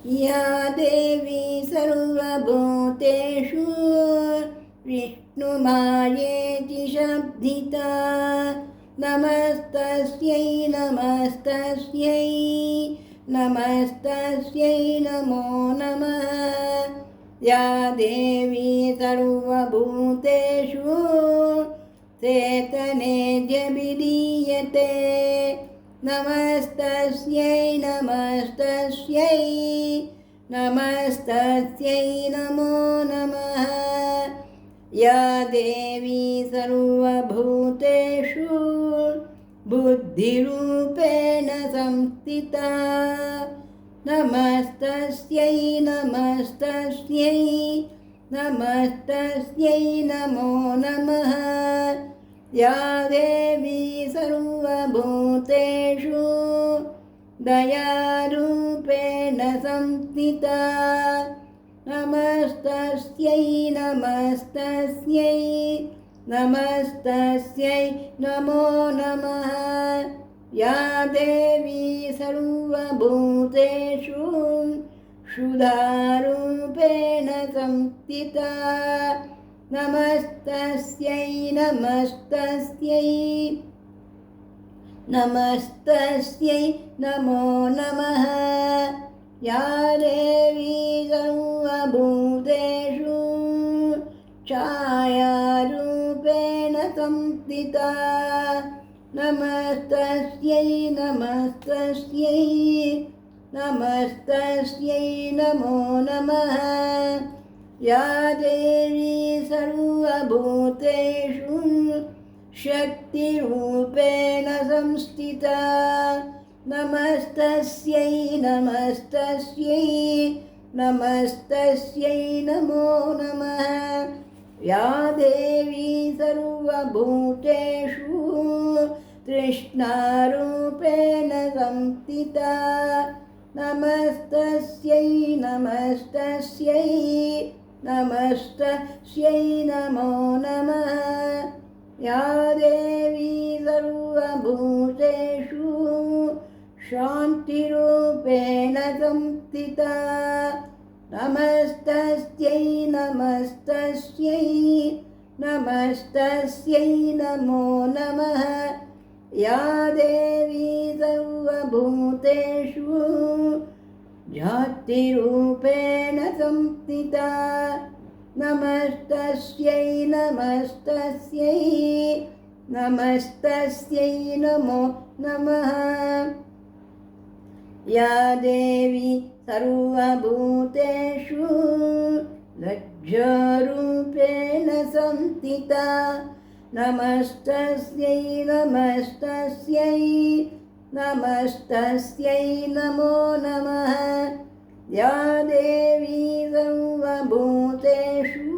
या देवी सर्वभूतेषु विष्णुमायेति शब्दिता नमस्तस्यै नमस्तस्यै नमस्तस्यै नमो नमः या देवी सर्वभूतेषु चेतनेऽद्यभिधीयते नमस्तस्यै नमस्तस्यै नमस्तस्यै नमो नमः या देवी सर्वभूतेषु बुद्धिरूपेण संस्थिता नमस्तस्यै नमस्तस्यै नमस्तस्यै नमो नमः या देवी सर्वभूतेषु दयारूपेण संस्थिता नमस्तस्यै नमस्तस्यै नमस्तस्यै नमो नमः या देवी सर्वभूतेषु क्षुधारूपेण संस्थिता नमस्तस्यै नमस्तस्यै नमस्तस्यै नमो नमः या देवी सर्वभूतेषु छायारूपेण संस्थिता नमस्तस्यै नमस्तस्यै नमस्तस्यै नमो नमः या देवी सर्वभूतेषु शक्तिरूपेण संस्थिता नमस्तस्यै नमस्तस्यै नमस्तस्यै नमो नमः या देवी सर्वभूतेषु तृष्णारूपेण संस्थिता नमस्तस्यै नमस्तस्यै नमस्तस्यै नमो नमः या देवी सर्वभूतेषु शान्तिरूपेण संस्थिता नमस्तस्यै नमस्तस्यै नमस्तस्यै नमो नमः या देवी सर्वभूतेषु जातिरूपेण संस्थिता नमस्तस्यै नमस्तस्यै नमस्तस्यै नमो नमः या देवी सर्वभूतेषु लज्जारूपेण संस्थिता नमस्तस्यै नमस्तस्यै नमस्तस्यै नमो नमः या देवी सर्वभूतेषु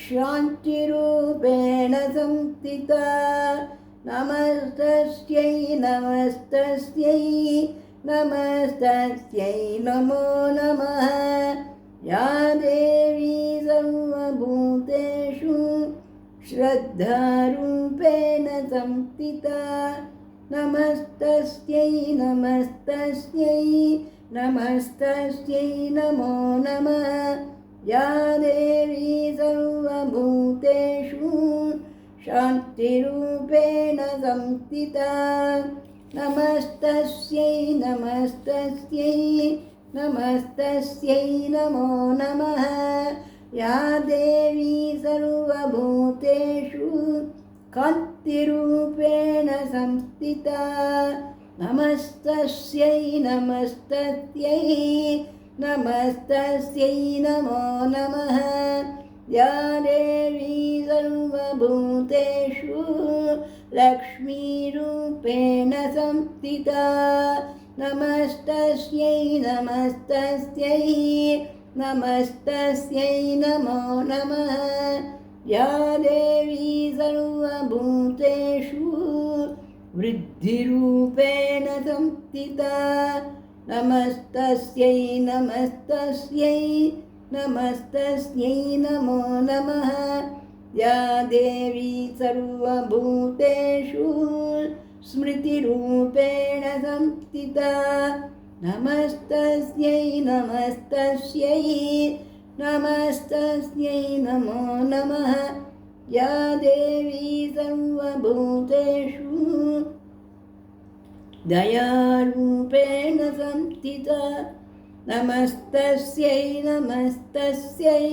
शान्तिरूपेण संस्थिता नमस्तस्यै नमस्तस्यै नमस्तस्यै नमो नमः या देवी सर्वभूतेषु श्रद्धारूपेण संस्थिता नमस्तस्यै नमस्तस्यै नमस्तस्यै नमो नमः या देवी सर्वभूतेषु शान्तिरूपेण संस्थिता नमस्तस्यै नमस्तस्यै नमस्तस्यै नमो नमः या देवी सर्वभूतेषु कान्तिरूपेण संस्थिता नमस्तस्यै नमस्तस्यै नमस्तस्यै नमो नमः या देवी सर्वभूतेषु लक्ष्मीरूपेण संस्थिता नमस्तस्यै नमस्तस्यै नमस्तस्यै नमो नमः या देवी सर्वभूतेषु वृद्धिरूपेण संस्थिता नमस्तस्यै नमस्तस्यै नमस्तस्यै नमो नमः या देवी सर्वभूतेषु स्मृतिरूपेण संस्थिता नमस्तस्यै नमस्तस्यै नमस्तस्यै नमो नमः। या देवी सर्वभूतेषु दयारूपेण संस्थिता नमस्तस्यै नमस्तस्यै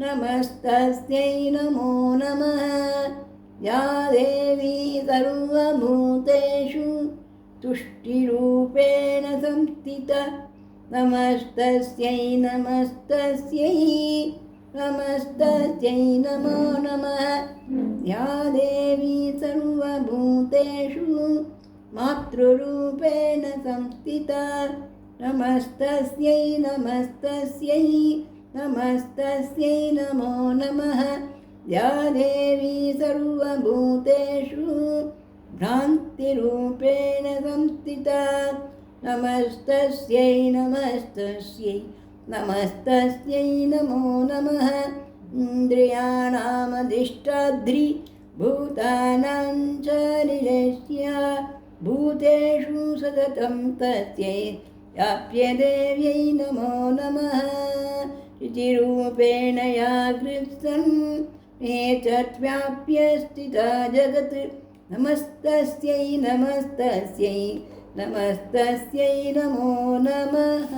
नमस्तस्यै नमो नमः। या देवी सर्वभूतेषु तुष्टिरूपेण संस्थिता नमस्तस्यै नमस्तस्यै नमस्तस्यै नमो नमः। या देवी सर्वभूतेषु मातृरूपेण संस्थिता नमस्तस्यै नमस्तस्यै नमस्तस्यै नमो नमः। या देवी सर्वभूतेषु भ्रान्तिरूपेण संस्थिता नमस्तस्यै नमस्तस्यै नमस्तस्यै नमो नमः। इन्द्रियाणामधिष्ठात्री भूतानां च निलस्य भूतेषु सततं तस्यै व्याप्यदेव्यै नमो नमः। शुचिरूपेण या कृत्स्नं एतद्व्याप्य स्थिता जगत् नमस्तस्यै नमस्तस्यै नमस्तस्यै नमो नमः।